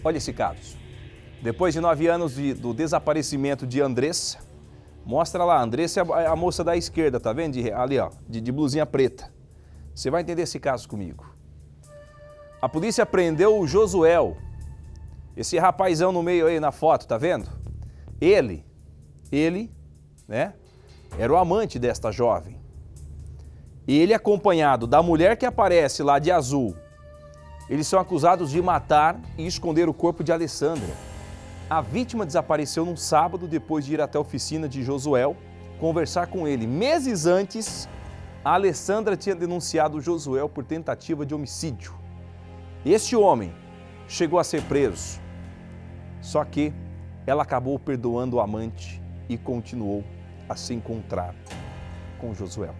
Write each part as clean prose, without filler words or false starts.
Olha esse caso. Depois de 9 anos do desaparecimento de Andressa, mostra lá, Andressa é a moça da esquerda, tá vendo? Ali, ó, de blusinha preta. Você vai entender esse caso comigo. A polícia prendeu o Josuel, esse rapazão no meio aí na foto, tá vendo? Ele, né, era o amante desta jovem. Ele acompanhado da mulher que aparece lá de azul. Eles são acusados de matar e esconder o corpo de Alessandra. A vítima desapareceu num sábado depois de ir até a oficina de Josuel conversar com ele. Meses antes, a Alessandra tinha denunciado o Josuel por tentativa de homicídio. Este homem chegou a ser preso, só que ela acabou perdoando o amante e continuou a se encontrar com Josuel.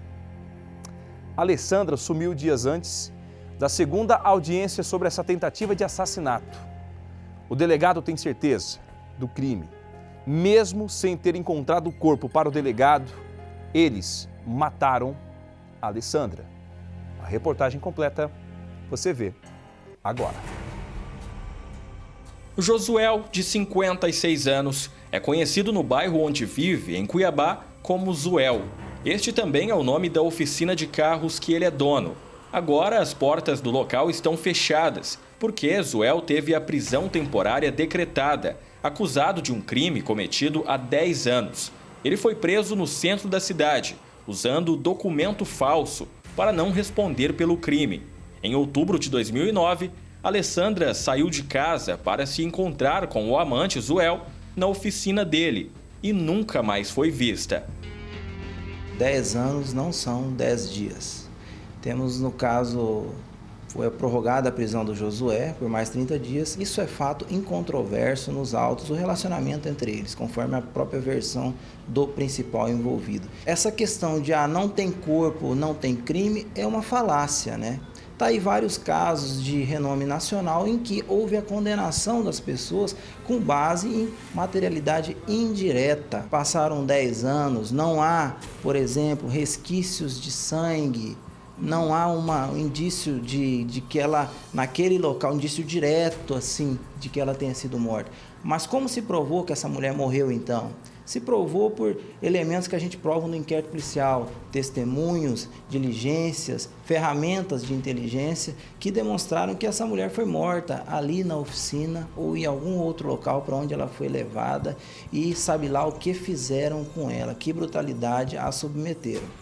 Alessandra sumiu dias antes da segunda audiência sobre essa tentativa de assassinato. O delegado tem certeza do crime. Mesmo sem ter encontrado o corpo para o delegado, eles mataram a Alessandra. A reportagem completa você vê agora. O Josuel, de 56 anos, é conhecido no bairro onde vive, em Cuiabá, como Zuel. Este também é o nome da oficina de carros que ele é dono. Agora as portas do local estão fechadas, porque Zuel teve a prisão temporária decretada, acusado de um crime cometido há 10 anos. Ele foi preso no centro da cidade, usando documento falso para não responder pelo crime. Em outubro de 2009, Alessandra saiu de casa para se encontrar com o amante Zuel na oficina dele e nunca mais foi vista. 10 anos não são 10 dias. Temos, no caso, foi prorrogada a prisão do Josué por mais 30 dias. Isso é fato incontroverso nos autos, o relacionamento entre eles, conforme a própria versão do principal envolvido. Essa questão de não tem corpo, não tem crime, é uma falácia, né? Está aí vários casos de renome nacional em que houve a condenação das pessoas com base em materialidade indireta. Passaram 10 anos, não há, por exemplo, resquícios de sangue, não há um indício de que ela, naquele local, indício direto, assim, de que ela tenha sido morta. Mas como se provou que essa mulher morreu então? Se provou por elementos que a gente prova no inquérito policial, testemunhos, diligências, ferramentas de inteligência que demonstraram que essa mulher foi morta ali na oficina ou em algum outro local para onde ela foi levada e sabe lá o que fizeram com ela, que brutalidade a submeteram.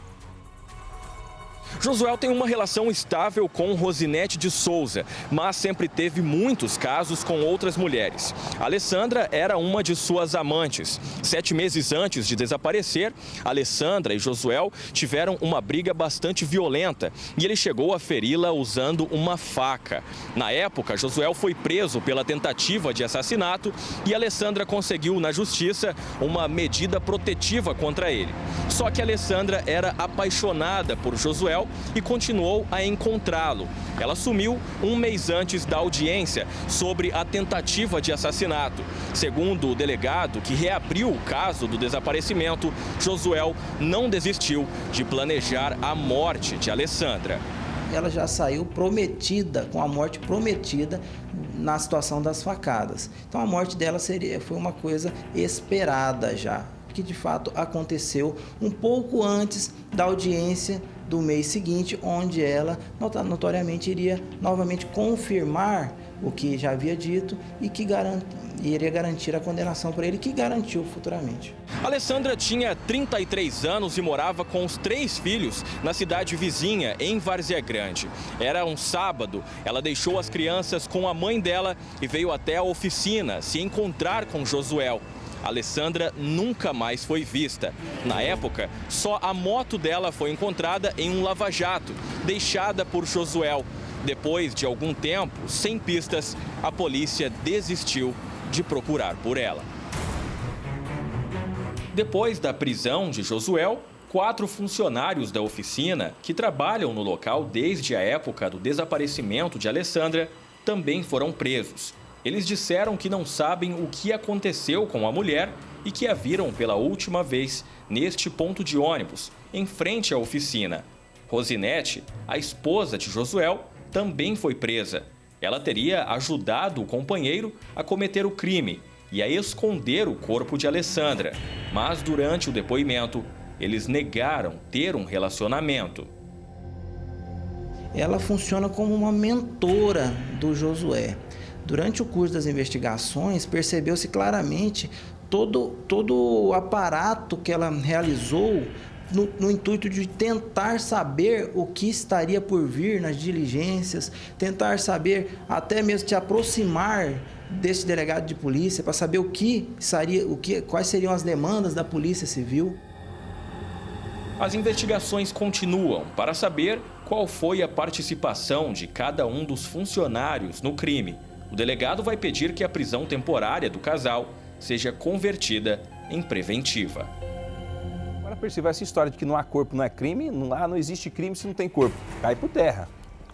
Josuel tem uma relação estável com Rosinete de Souza, mas sempre teve muitos casos com outras mulheres. Alessandra era uma de suas amantes. 7 meses antes de desaparecer, Alessandra e Josuel tiveram uma briga bastante violenta e ele chegou a feri-la usando uma faca. Na época, Josuel foi preso pela tentativa de assassinato e Alessandra conseguiu na justiça uma medida protetiva contra ele. Só que Alessandra era apaixonada por Josuel e continuou a encontrá-lo. Ela sumiu 1 mês antes da audiência sobre a tentativa de assassinato. Segundo o delegado que reabriu o caso do desaparecimento, Josuel não desistiu de planejar a morte de Alessandra. Ela já saiu prometida, com a morte prometida na situação das facadas. Então a morte dela foi uma coisa esperada já, que de fato aconteceu um pouco antes da audiência do mês seguinte, onde ela notoriamente iria novamente confirmar o que já havia dito e que iria garantir a condenação para ele, que garantiu futuramente. Alessandra tinha 33 anos e morava com os 3 filhos na cidade vizinha, em Várzea Grande. Era um sábado, ela deixou as crianças com a mãe dela e veio até a oficina se encontrar com Josuel. Alessandra nunca mais foi vista. Na época, só a moto dela foi encontrada em um lava-jato, deixada por Josuel. Depois de algum tempo, sem pistas, a polícia desistiu de procurar por ela. Depois da prisão de Josuel, 4 funcionários da oficina, que trabalham no local desde a época do desaparecimento de Alessandra, também foram presos. Eles disseram que não sabem o que aconteceu com a mulher e que a viram pela última vez neste ponto de ônibus, em frente à oficina. Rosinete, a esposa de Josuel, também foi presa. Ela teria ajudado o companheiro a cometer o crime e a esconder o corpo de Alessandra. Mas durante o depoimento, eles negaram ter um relacionamento. Ela funciona como uma mentora do Josué. Durante o curso das investigações, percebeu-se claramente todo o aparato que ela realizou no intuito de tentar saber o que estaria por vir nas diligências, tentar saber, até mesmo se aproximar desse delegado de polícia para saber quais seriam as demandas da Polícia Civil. As investigações continuam para saber qual foi a participação de cada um dos funcionários no crime. O delegado vai pedir que a prisão temporária do casal seja convertida em preventiva. Agora, Percival, essa história de que não há corpo, não é crime, não existe crime se não tem corpo. Cai por terra.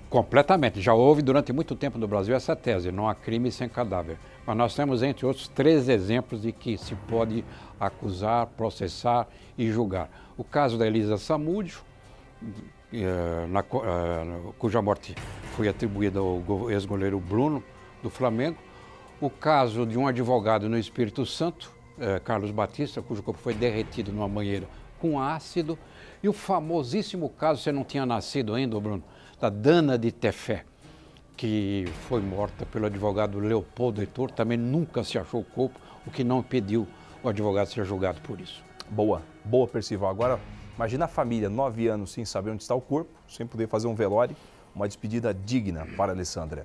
Completamente. Já houve durante muito tempo no Brasil essa tese, não há crime sem cadáver. Mas nós temos, entre outros, 3 exemplos de que se pode acusar, processar e julgar. O caso da Elisa Samúdio, cuja morte foi atribuída ao ex-goleiro Bruno, do Flamengo. O caso de um advogado no Espírito Santo, Carlos Batista, cujo corpo foi derretido numa banheira com ácido. E o famosíssimo caso, você não tinha nascido ainda, Bruno, da Dana de Tefé, que foi morta pelo advogado Leopoldo Heitor. Também nunca se achou o corpo, o que não impediu o advogado ser julgado por isso. Boa, Percival. Agora, imagina a família, 9 anos sem saber onde está o corpo, sem poder fazer um velório, uma despedida digna para a Alessandra.